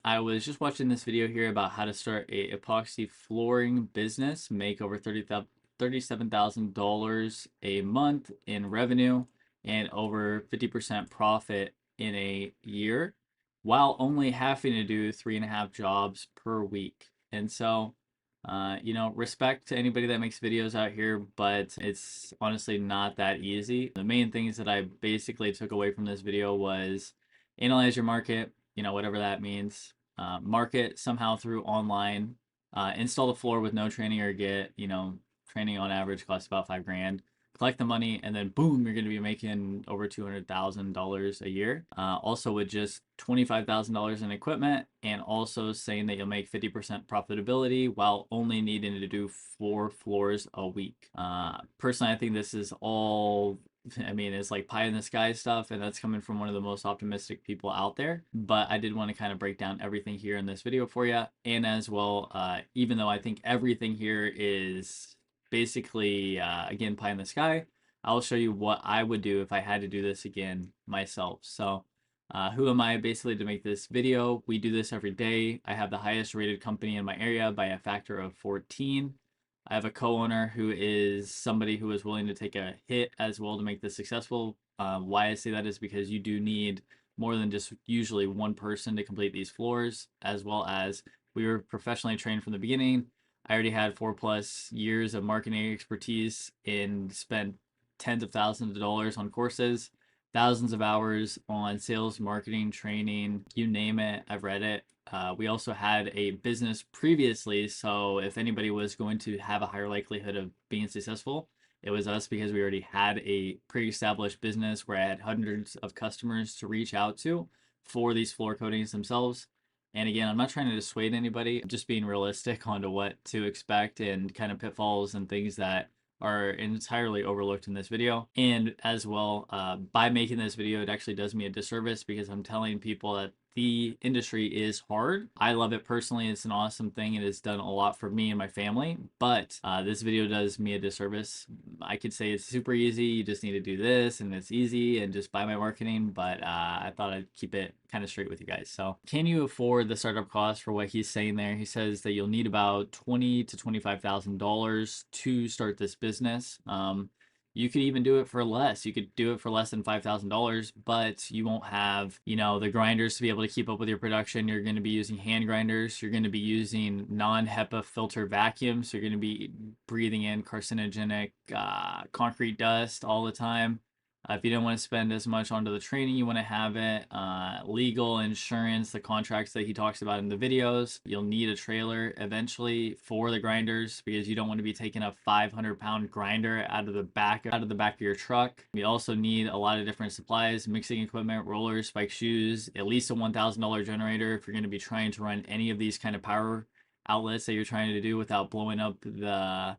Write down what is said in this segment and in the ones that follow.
I was just watching this video here about how to start a epoxy flooring business, make over $37,000 a month in revenue and over 50% profit in a year, while only having to do 3.5 jobs per week. And so, respect to anybody that makes videos out here, but it's honestly not that easy. The main things that I basically took away from this video was analyze your market, whatever that means. Market somehow through online. Install the floor with no training or get, training on average costs about 5 grand. Collect the money, and then boom, you're going to be making over $200,000 a year. Also, with just $25,000 in equipment, and also saying that you'll make 50% profitability while only needing to do 4 floors a week. Personally, I think this is all, it's like pie in the sky stuff, and that's coming from one of the most optimistic people out there. But I did want to kind of break down everything here in this video for you. And as well, even though I think everything here is basically, again, pie in the sky, I'll show you what I would do if I had to do this again myself. So, who am I basically to make this video? We do this every day. I have the highest rated company in my area by a factor of 14. I have a co-owner who is somebody who is willing to take a hit as well to make this successful. Why I say that is because you do need more than just usually one person to complete these floors, as well as we were professionally trained from the beginning. I already had 4+ years of marketing expertise and spent tens of thousands of dollars on courses, thousands of hours on sales, marketing, training, you name it, I've read it. We also had a business previously, so if anybody was going to have a higher likelihood of being successful, it was us, because we already had a pre-established business where I had hundreds of customers to reach out to for these floor coatings themselves. And again, I'm not trying to dissuade anybody, I'm just being realistic onto what to expect and kind of pitfalls and things that are entirely overlooked in this video. And as well, by making this video, it actually does me a disservice, because I'm telling people that the industry is hard. I love it personally. It's an awesome thing. It has done a lot for me and my family, but this video does me a disservice. I could say it's super easy. You just need to do this and it's easy and just buy my marketing, but I thought I'd keep it kind of straight with you guys. So can you afford the startup cost for what he's saying there? He says that you'll need about $20,000 to $25,000 to start this business. You could even do it for less. You could do it for less than $5,000, but you won't have, the grinders to be able to keep up with your production. You're going to be using hand grinders. You're going to be using non-HEPA filter vacuums. So you're going to be breathing in carcinogenic concrete dust all the time. If you don't want to spend as much onto the training, you want to have it. Legal, insurance, the contracts that he talks about in the videos. You'll need a trailer eventually for the grinders, because you don't want to be taking a 500-pound grinder out of the back of your truck. You also need a lot of different supplies, mixing equipment, rollers, spike shoes, at least a $1,000 generator if you're going to be trying to run any of these kind of power outlets that you're trying to do without blowing up the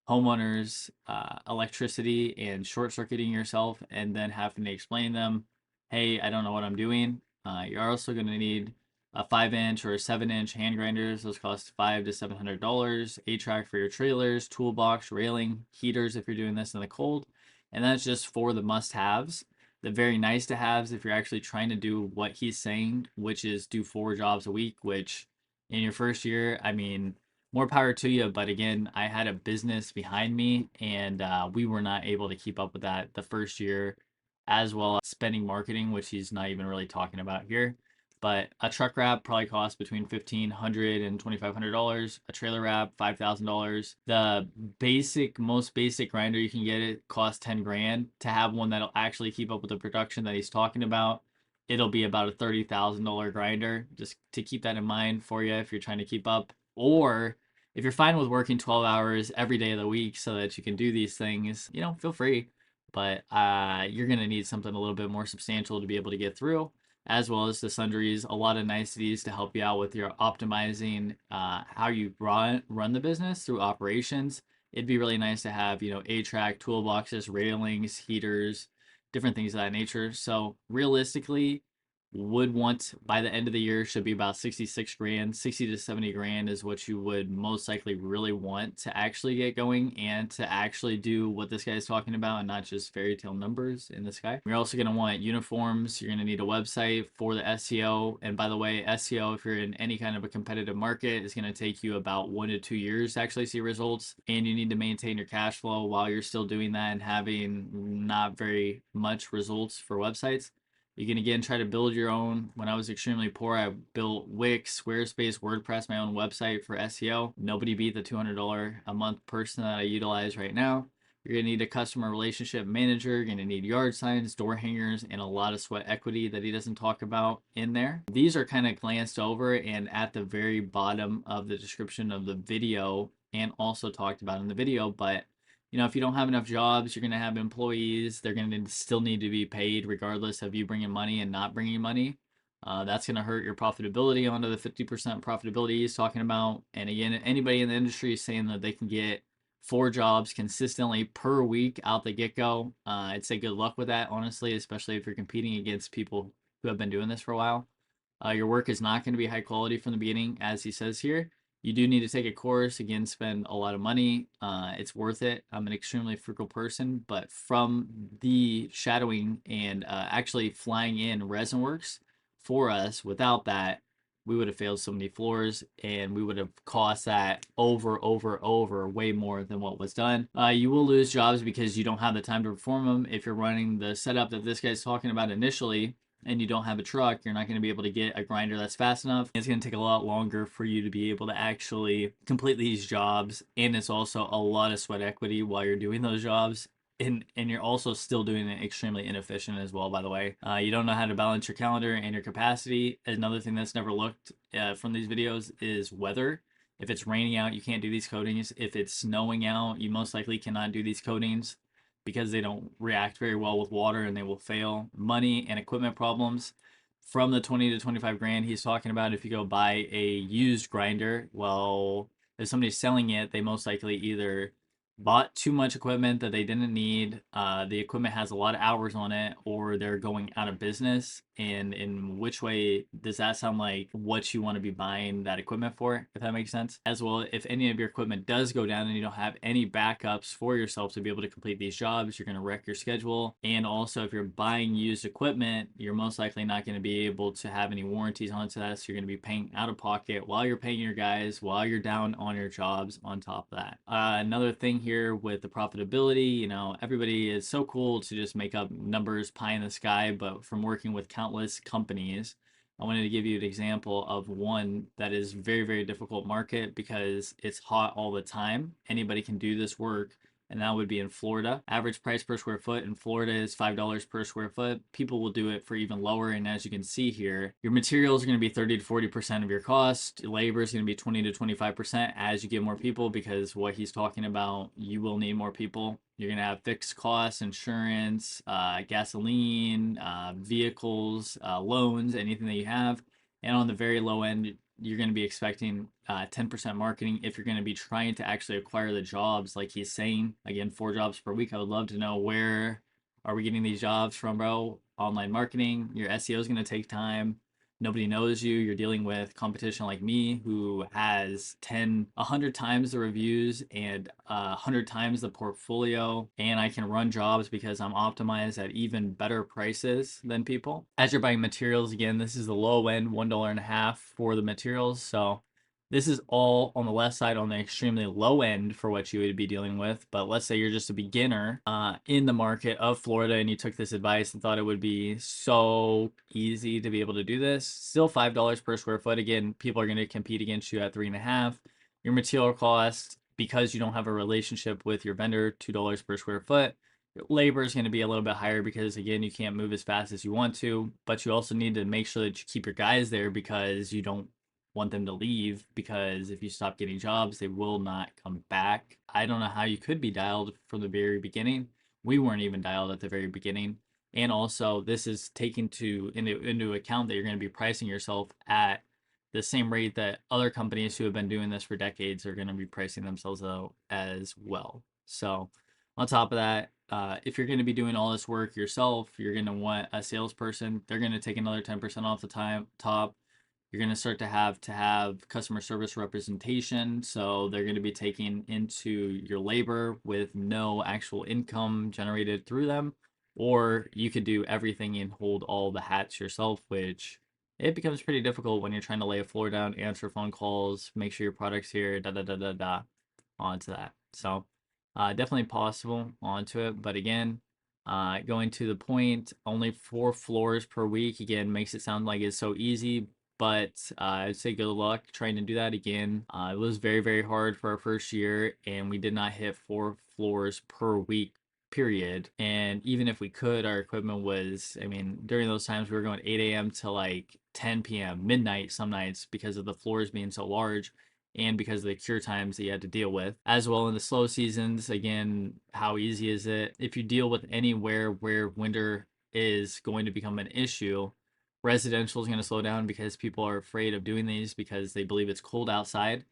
homeowners electricity and short circuiting yourself, and then having to explain them, hey, I don't know what I'm doing. You're also going to need a 5-inch or a 7-inch hand grinders. Those cost $500 to $700. A-track for your trailers, toolbox, railing, heaters if you're doing this in the cold. And that's just for the must-haves. The very nice to haves, if you're actually trying to do what he's saying, which is do 4 jobs a week, which in your first year, more power to you. But again, I had a business behind me, and we were not able to keep up with that the first year, as well as spending marketing, which he's not even really talking about here. But a truck wrap probably costs between $1,500 and $2,500. A trailer wrap, $5,000. The most basic grinder you can get, it costs 10 grand. To have one that'll actually keep up with the production that he's talking about, it'll be about a $30,000 grinder. Just to keep that in mind for you if you're trying to keep up. Or if you're fine with working 12 hours every day of the week so that you can do these things, feel free. But you're going to need something a little bit more substantial to be able to get through, as well as the sundries, a lot of niceties to help you out with your optimizing how you run the business through operations. It'd be really nice to have, A-track, toolboxes, railings, heaters, different things of that nature. So realistically, would want by the end of the year should be about 66 grand. 60 to 70 grand is what you would most likely really want to actually get going and to actually do what this guy is talking about, and not just fairy tale numbers in the sky. You're also going to want uniforms. You're going to need a website for the SEO. And by the way, SEO, if you're in any kind of a competitive market, is going to take you about 1 to 2 years to actually see results. And you need to maintain your cash flow while you're still doing that and having not very much results for websites. You can again try to build your own. When I was extremely poor, I built Wix, Squarespace, WordPress, my own website for SEO. Nobody beat the $200 a month person that I utilize right now. You're going to need a customer relationship manager. You're going to need yard signs, door hangers, and a lot of sweat equity that he doesn't talk about in there. These are kind of glanced over and at the very bottom of the description of the video, and also talked about in the video. But if you don't have enough jobs, you're going to have employees. They're going to still need to be paid regardless of you bringing money and not bringing money. That's going to hurt your profitability onto the 50% profitability he's talking about. And again, anybody in the industry is saying that they can get 4 jobs consistently per week out the get-go. I'd say good luck with that, honestly, especially if you're competing against people who have been doing this for a while. Your work is not going to be high quality from the beginning, as he says here. You do need to take a course, again, spend a lot of money. It's worth it. I'm an extremely frugal person, but from the shadowing and actually flying in resin works for us, without that, we would have failed so many floors, and we would have cost that over way more than what was done. You will lose jobs because you don't have the time to perform them. If you're running the setup that this guy's talking about initially, and you don't have a truck, you're not going to be able to get a grinder that's fast enough. It's going to take a lot longer for you to be able to actually complete these jobs. And it's also a lot of sweat equity while you're doing those jobs. And you're also still doing it extremely inefficient as well, by the way. You don't know how to balance your calendar and your capacity. Another thing that's never looked from these videos is weather. If it's raining out, you can't do these coatings. If it's snowing out, you most likely cannot do these coatings because they don't react very well with water and they will fail. Money and equipment problems. From the 20 to 25 grand he's talking about, if you go buy a used grinder, well, if somebody's selling it, they most likely either bought too much equipment that they didn't need, the equipment has a lot of hours on it, or they're going out of business. And in which way does that sound like what you want to be buying that equipment for, if that makes sense? As well, if any of your equipment does go down and you don't have any backups for yourself to be able to complete these jobs, you're going to wreck your schedule. And also, if you're buying used equipment, you're most likely not going to be able to have any warranties onto that, so you're going to be paying out of pocket while you're paying your guys, while you're down on your jobs on top of that. Another thing here with the profitability, everybody is so cool to just make up numbers pie in the sky, but from working with countless companies, I wanted to give you an example of one that is very, very difficult market because it's hot all the time. Anybody can do this work, and that would be in Florida. Average price per square foot in Florida is $5 per square foot. People will do it for even lower, and as you can see here, your materials are going to be 30 to 40% of your cost. Labor is going to be 20 to 25% as you get more people, because what he's talking about, you will need more people. You're going to have fixed costs, insurance, gasoline, vehicles, loans, anything that you have. And on the very low end, you're going to be expecting 10% marketing if you're going to be trying to actually acquire the jobs like he's saying. Again, 4 jobs per week. I would love to know, where are we getting these jobs from, bro? Online marketing. Your SEO is going to take time. Nobody knows you. You're dealing with competition like me, who has 100 times the reviews and 100 times the portfolio, and I can run jobs because I'm optimized at even better prices than people. As you're buying materials, again, this is the low end, $1.50 for the materials. So this is all on the left side on the extremely low end for what you would be dealing with. But let's say you're just a beginner in the market of Florida, and you took this advice and thought it would be so easy to be able to do this. Still $5 per square foot. Again, people are going to compete against you at $3.50. Your material cost, because you don't have a relationship with your vendor, $2 per square foot. Your labor is going to be a little bit higher because, again, you can't move as fast as you want to, but you also need to make sure that you keep your guys there because you don't want them to leave, because if you stop getting jobs, they will not come back. I don't know how you could be dialed from the very beginning. We weren't even dialed at the very beginning. And also, this is taken into account that you're going to be pricing yourself at the same rate that other companies who have been doing this for decades are going to be pricing themselves out as well. So On top of that, if you're going to be doing all this work yourself, you're going to want a salesperson. They're going to take another 10% off the top. You're going to start to have customer service representation. So they're going to be taking into your labor with no actual income generated through them. Or you could do everything and hold all the hats yourself, which it becomes pretty difficult when you're trying to lay a floor down, answer phone calls, make sure your product's here, da da da da da, onto that. So definitely possible onto it. But again, going to the point, only 4 floors per week, again, makes it sound like it's so easy. But I'd say good luck trying to do that again. It was very, very hard for our first year, and we did not hit 4 floors per week, period. And even if we could, our equipment was, I mean, during those times we were going 8 a.m. to like 10 p.m., midnight some nights because of the floors being so large and because of the cure times that you had to deal with. As well in the slow seasons, again, how easy is it? If you deal with anywhere where winter is going to become an issue, residential is going to slow down because people are afraid of doing these because they believe it's cold outside.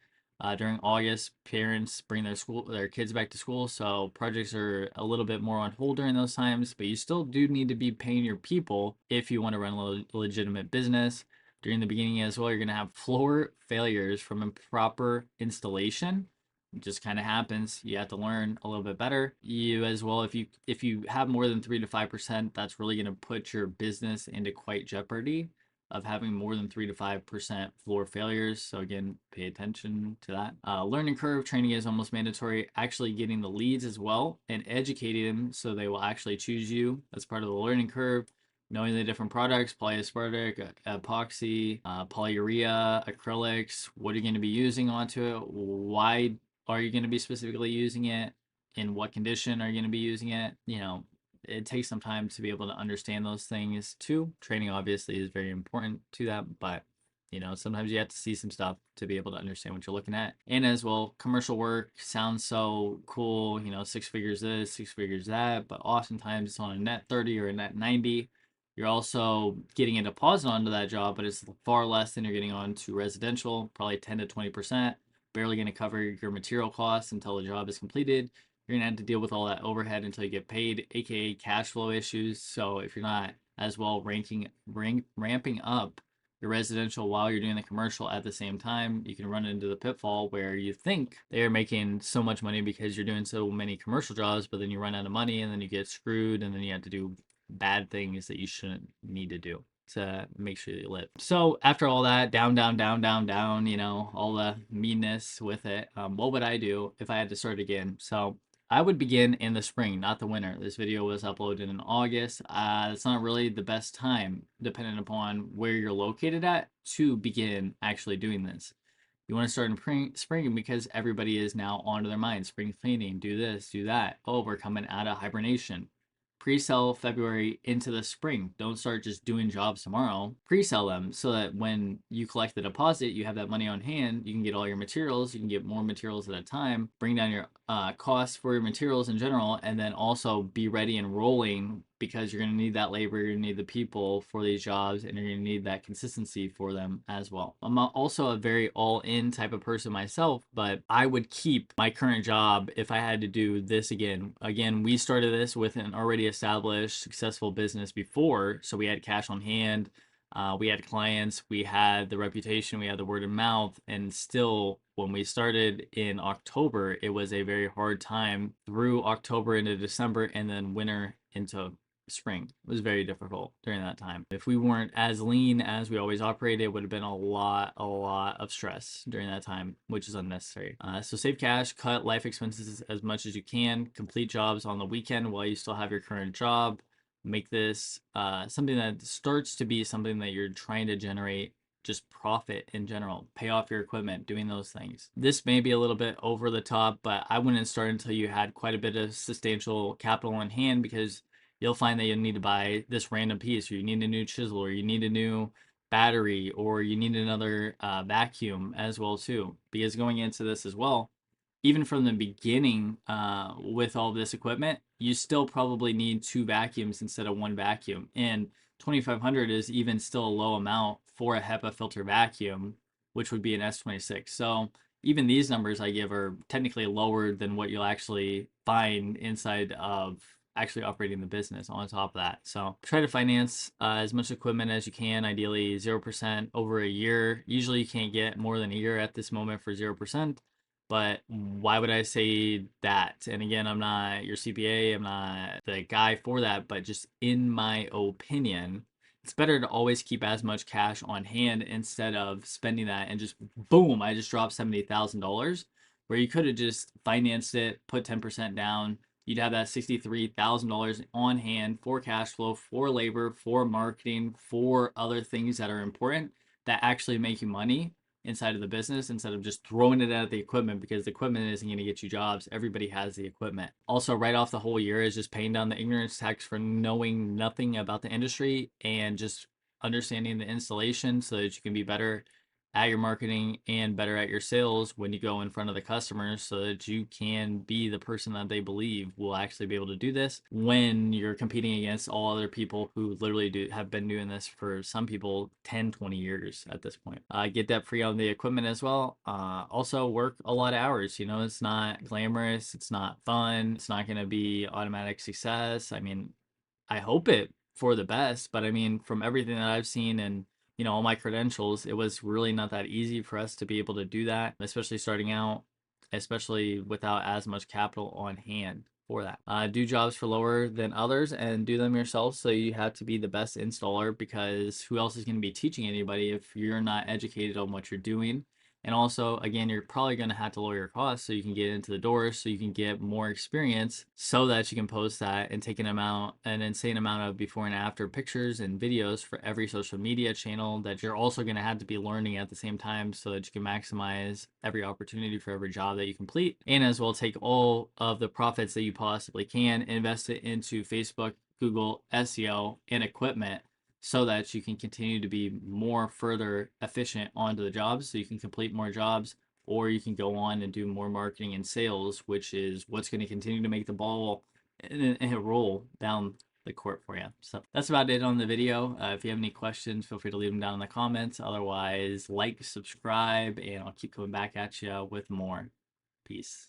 During August, parents bring their kids back to school, so projects are a little bit more on hold during those times. But you still do need to be paying your people if you want to run a legitimate business. During the beginning as well, you're going to have floor failures from improper installation. It just kind of happens. You have to learn a little bit better. You as well, if you have more than 3 to 5%, that's really going to put your business into quite jeopardy of having more than 3 to 5% floor failures. So again, pay attention to that. Learning curve training is almost mandatory. Actually getting the leads as well and educating them so they will actually choose you. That's part of the learning curve. Knowing the different products, polyaspartic, epoxy, polyurea, acrylics, what are you going to be using onto it? Why are you going to be specifically using it? In what condition are you going to be using it? You know, it takes some time to be able to understand those things too. Training obviously is very important to that, but you know, sometimes you have to see some stuff to be able to understand what you're looking at. And as well, commercial work sounds so cool, you know, 6 figures this, 6 figures that, but oftentimes it's on a net 30 or a net 90. You're also getting a deposit onto that job, but it's far less than you're getting onto residential, probably 10 to 20%, barely going to cover your material costs until the job is completed. You're going to have to deal with all that overhead until you get paid, aka cash flow issues. So if you're not as well ramping up your residential while you're doing the commercial at the same time, you can run into the pitfall where you think they're making so much money because you're doing so many commercial jobs, but then you run out of money and then you get screwed and then you have to do bad things that you shouldn't need to do to make sure you live. So after all that, down, down, down, down, down, you know, all the meanness with it, what would I do if I had to start again? So I would begin in the spring, not the winter. This video was uploaded in August. It's not really the best time, depending upon where you're located at, to begin actually doing this. You want to start in spring because everybody is now onto their mind. Spring cleaning, do this, do that. Oh, we're coming out of hibernation. Pre-sell February into the spring. Don't start just doing jobs tomorrow. Pre-sell them so that when you collect the deposit, you have that money on hand. You can get all your materials. You can get more materials at a time. Bring down your costs for your materials in general, and then also be ready and rolling because you're going to need that labor. You're going to need the people for these jobs, and you're going to need that consistency for them as well. I'm also a very all-in type of person myself, but I would keep my current job if I had to do this again. Again, we started this with an already established successful business before, so we had cash on hand. We had clients, we had the reputation, we had the word of mouth, and still, when we started in October, it was a very hard time through October into December and then winter into spring. It was very difficult during that time. If we weren't as lean as we always operated, it would have been a lot of stress during that time, which is unnecessary. So save cash, cut life expenses as much as you can, complete jobs on the weekend while you still have your current job. Make this something that starts to be something that you're trying to generate just profit in general. Pay off your equipment, doing those things. This may be a little bit over the top, but I wouldn't start until you had quite a bit of substantial capital in hand because you'll find that you'll need to buy this random piece, or you need a new chisel, or you need a new battery, or you need another vacuum as well too. Because going into this as well, even from the beginning with all this equipment, you still probably need 2 vacuums instead of 1 vacuum. And 2,500 is even still a low amount for a HEPA filter vacuum, which would be an S26. So even these numbers I give are technically lower than what you'll actually find inside of actually operating the business on top of that. So try to finance as much equipment as you can, ideally 0% over a year. Usually you can't get more than a year at this moment for 0%. But why would I say that? And again, I'm not your CPA, I'm not the guy for that, but just in my opinion, it's better to always keep as much cash on hand instead of spending that and just boom, I just dropped $70,000 where you could have just financed it, put 10% down. You'd have that $63,000 on hand for cash flow, for labor, for marketing, for other things that are important that actually make you money inside of the business instead of just throwing it at the equipment, because the equipment isn't going to get you jobs. Everybody has the equipment. Also, write off the whole year is just paying down the ignorance tax for knowing nothing about the industry and just understanding the installation so that you can be better at your marketing and better at your sales when you go in front of the customers, so that you can be the person that they believe will actually be able to do this when you're competing against all other people who literally have been doing this for some people 10-20 years at this point. Get debt free on the equipment as well. Also work a lot of hours. It's not glamorous, it's not fun, it's not going to be automatic success. I mean, I hope it for the best, but I mean, from everything that I've seen and all my credentials, it was really not that easy for us to be able to do that, especially starting out, especially without as much capital on hand for that. Do jobs for lower than others and do them yourself. So you have to be the best installer, because who else is going to be teaching anybody if you're not educated on what you're doing? And also, again, you're probably going to have to lower your costs so you can get into the doors, so you can get more experience, so that you can post that and take an insane amount of before and after pictures and videos for every social media channel that you're also going to have to be learning at the same time, so that you can maximize every opportunity for every job that you complete. And as well, take all of the profits that you possibly can, invest it into Facebook, Google, SEO, and equipment, so that you can continue to be more further efficient onto the jobs, so you can complete more jobs, or you can go on and do more marketing and sales, which is what's going to continue to make the ball and roll down the court for you. So that's about it on the video. If you have any questions, feel free to leave them down in the comments. Otherwise, like, subscribe, and I'll keep coming back at you with more. Peace.